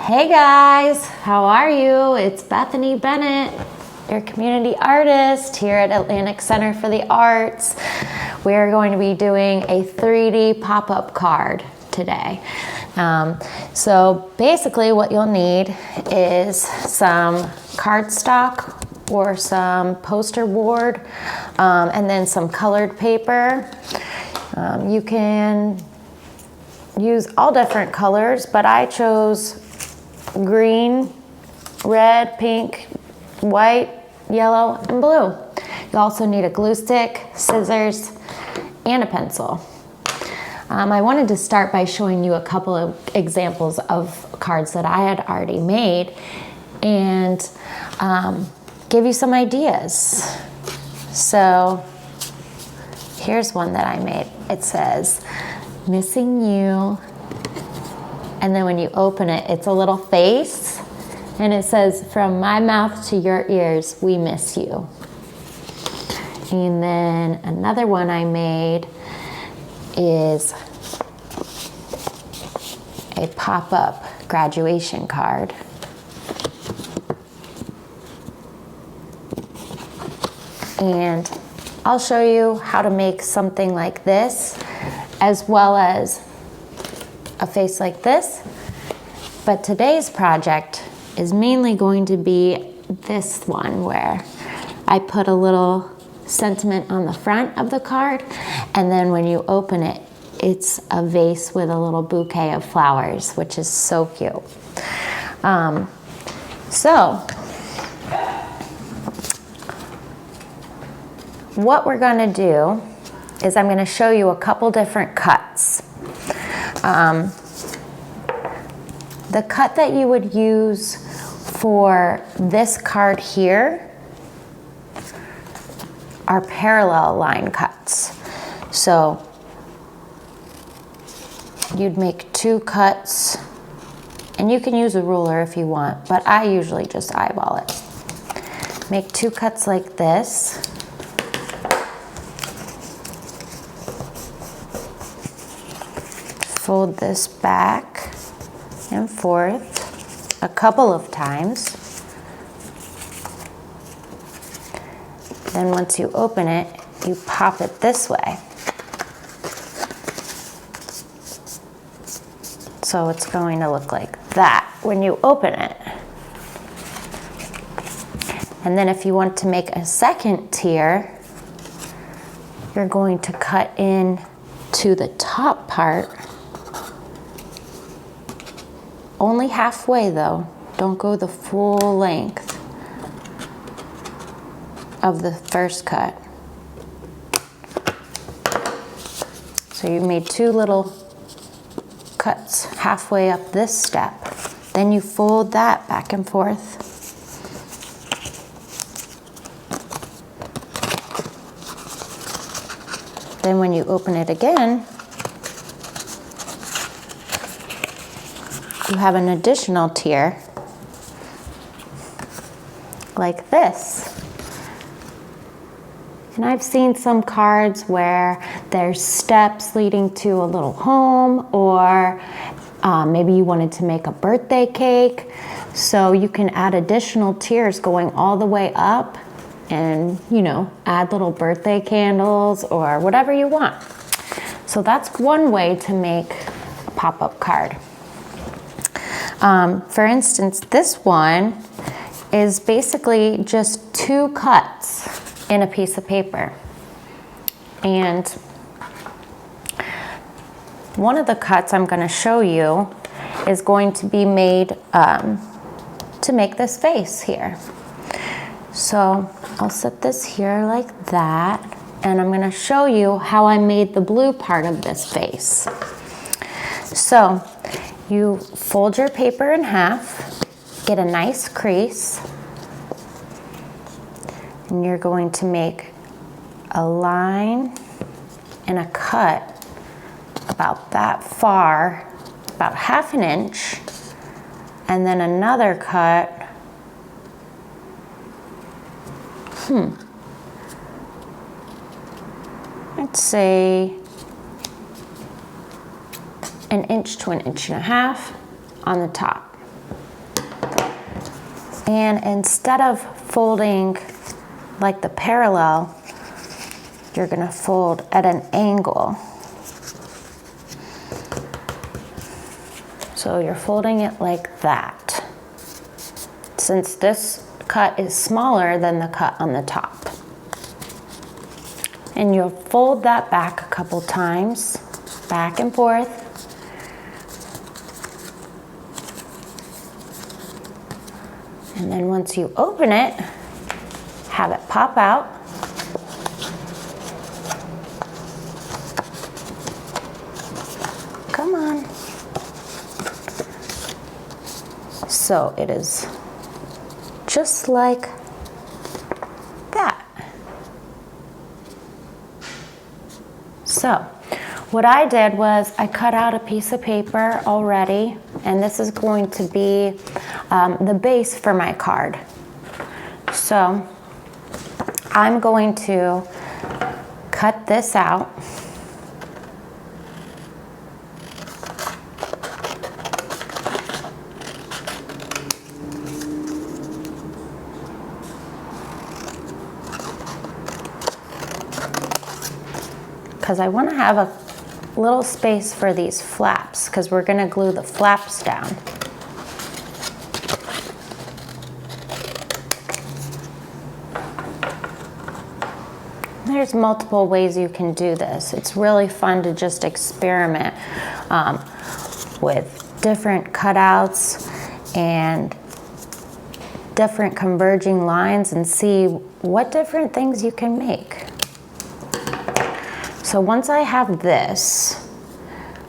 Hey guys, how are you? It's Bethany Bennett, your community artist here at Atlantic Center for the Arts. We're going to be doing a 3D pop-up card today. So basically what you'll need is some cardstock or some poster board, and then some colored paper. You can use all different colors, but I chose green, red, pink, white, yellow, and blue. You also need a glue stick, scissors, and a pencil. I wanted to start by showing you a couple of examples of cards that I had already made and give you some ideas. So here's one that I made. It says, "Missing you." And then when you open it, it's a little face, and it says, "From my mouth to your ears, we miss you." And then another one I made is a pop-up graduation card. And I'll show you how to make something like this, as well as a face like this. But today's project is mainly going to be this one, where I put a little sentiment on the front of the card, and then when you open it, it's a vase with a little bouquet of flowers, which is so cute. So what we're gonna do is I'm gonna show you a couple different cuts. The cut that you would use for this card here are parallel line cuts. So you'd make two cuts, and you can use a ruler if you want, but I usually just eyeball it. Make two cuts like this. Fold this back and forth a couple of times. Then once you open it, you pop it this way. So it's going to look like that when you open it. And then if you want to make a second tier, you're going to cut in to the top part. Only halfway though, don't go the full length of the first cut. So you made two little cuts halfway up this step. Then you fold that back and forth. Then when you open it again, you have an additional tier like this. And I've seen some cards where there's steps leading to a little home, or maybe you wanted to make a birthday cake. So you can add additional tiers going all the way up and, you know, add little birthday candles or whatever you want. So that's one way to make a pop-up card. For instance, this one is basically just two cuts in a piece of paper. And one of the cuts I'm going to show you is going to be made to make this face here. So I'll set this here like that, and I'm going to show you how I made the blue part of this face. So you fold your paper in half, get a nice crease, and you're going to make a line and a cut about that far, about half an inch, and then another cut, let's say an inch to an inch and a half on the top. And instead of folding like the parallel, you're gonna fold at an angle. So you're folding it like that, since this cut is smaller than the cut on the top. And you'll fold that back a couple times, back and forth. And then once you open it, have it pop out. Come on. So it is just like that. So what I did was I cut out a piece of paper already, and this is going to be the base for my card. So I'm going to cut this out. Because I want to have a little space for these flaps, because we're going to glue the flaps down. There's multiple ways you can do this. It's really fun to just experiment with different cutouts and different converging lines and see what different things you can make. So once I have this,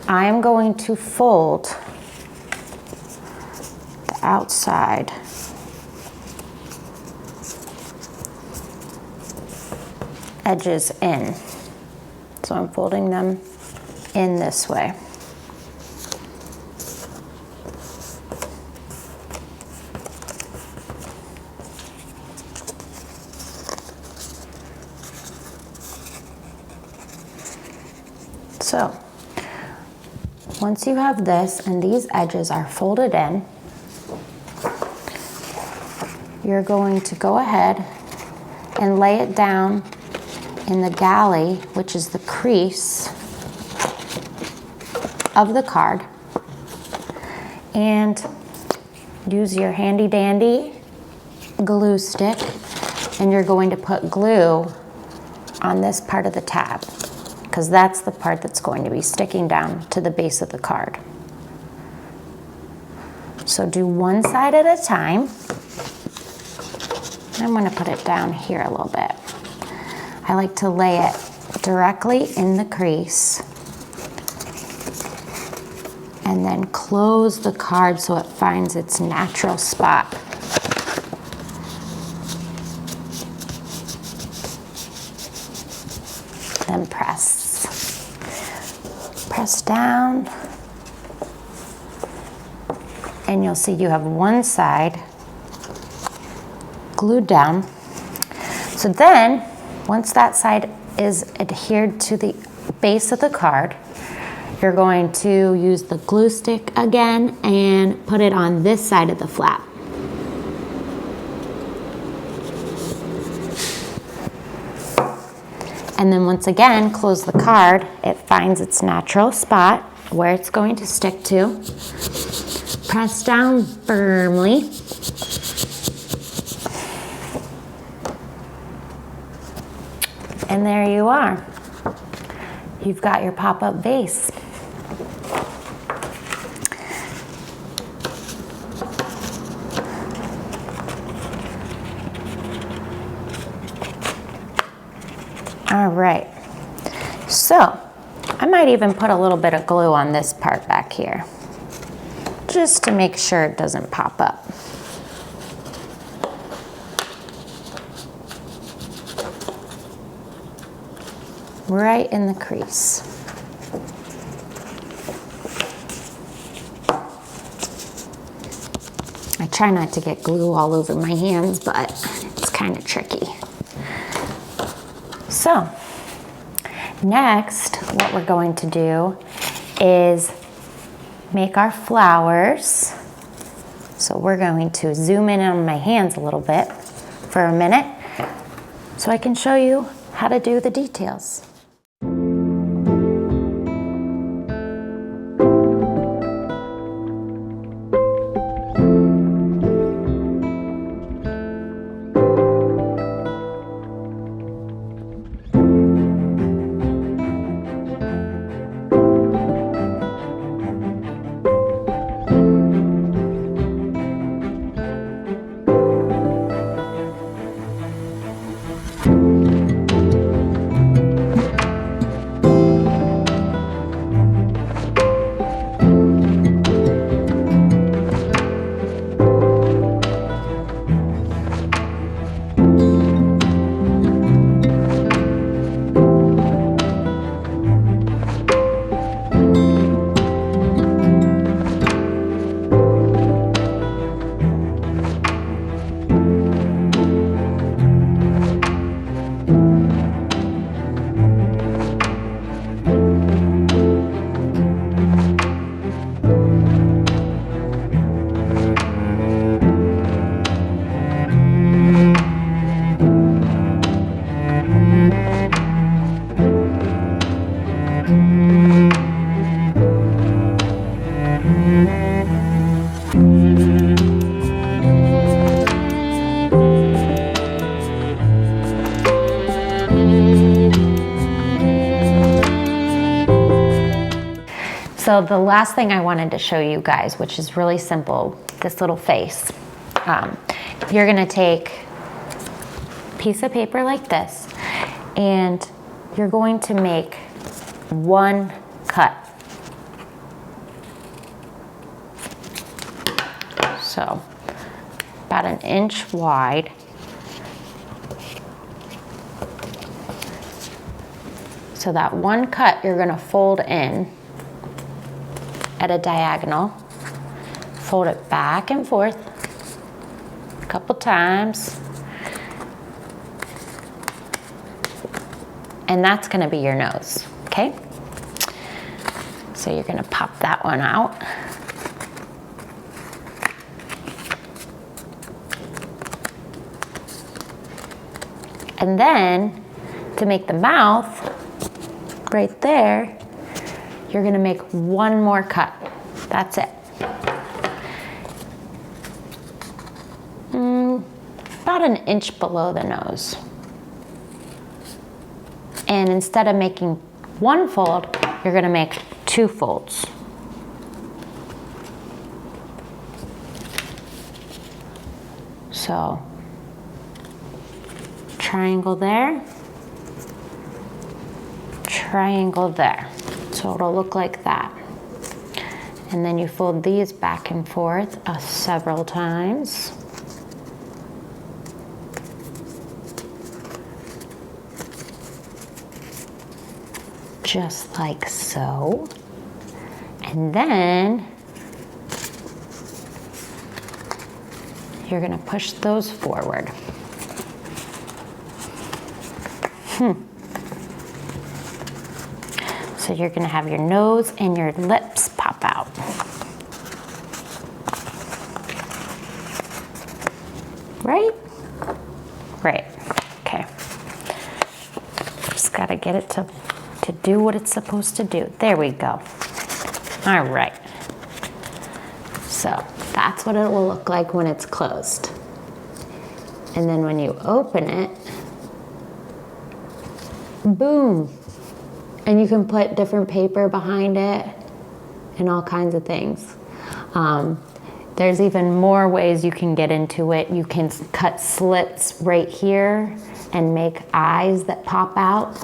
I'm going to fold the outside edges in. So I'm folding them in this way. So once you have this and these edges are folded in, you're going to go ahead and lay it down in the galley, which is the crease of the card, and use your handy dandy glue stick, and you're going to put glue on this part of the tab, because that's the part that's going to be sticking down to the base of the card. So do one side at a time. I'm going to put it down here a little bit. I like to lay it directly in the crease and then close the card so it finds its natural spot. Then press. Press down, and you'll see you have one side glued down. So then, once that side is adhered to the base of the card, you're going to use the glue stick again and put it on this side of the flap. And then once again, close the card. It finds its natural spot where it's going to stick to. Press down firmly. And there you are. You've got your pop-up vase. All right, so I might even put a little bit of glue on this part back here, just to make sure it doesn't pop up. Right in the crease. I try not to get glue all over my hands, but it's kind of tricky. So, next, what we're going to do is make our flowers. So we're going to zoom in on my hands a little bit for a minute so I can show you how to do the details. So the last thing I wanted to show you guys, which is really simple, this little face. You're gonna take a piece of paper like this, and you're going to make one cut. So about 1 inch wide. So that one cut you're gonna fold in at a diagonal, fold it back and forth a couple times, and that's gonna be your nose, okay? So you're gonna pop that one out. And then to make the mouth, right there, you're gonna make one more cut. That's it. About 1 inch below the nose. And instead of making one fold, you're gonna make 2 folds. So, triangle there, triangle there. So it'll look like that. And then you fold these back and forth several times. Just like so. And then you're gonna push those forward. So you're gonna have your nose and your lips pop out. Right? Right, okay. Just gotta get it to do what it's supposed to do. There we go. All right. So that's what it will look like when it's closed. And then when you open it, boom. And you can put different paper behind it and all kinds of things. There's even more ways you can get into it. You can cut slits right here and make eyes that pop out.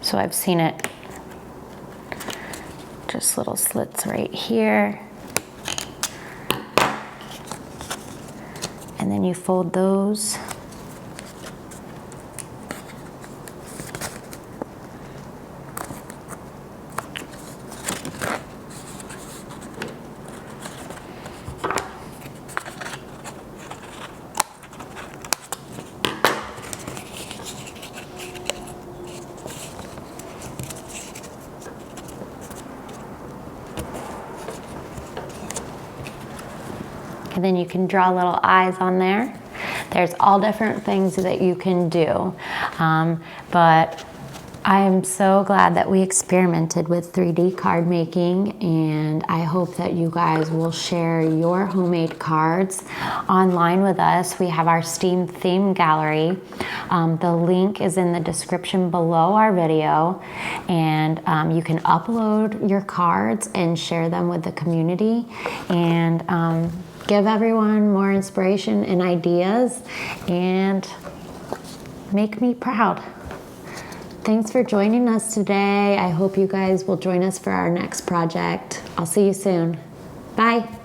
So I've seen it, just little slits right here. And then you fold those. And then you can draw little eyes on there. There's all different things that you can do. But I am so glad that we experimented with 3D card making, and I hope that you guys will share your homemade cards online with us. We have our S.T.E.A.M theme gallery. The link is in the description below our video, and you can upload your cards and share them with the community, and give everyone more inspiration and ideas, and make me proud. Thanks for joining us today. I hope you guys will join us for our next project. I'll see you soon. Bye.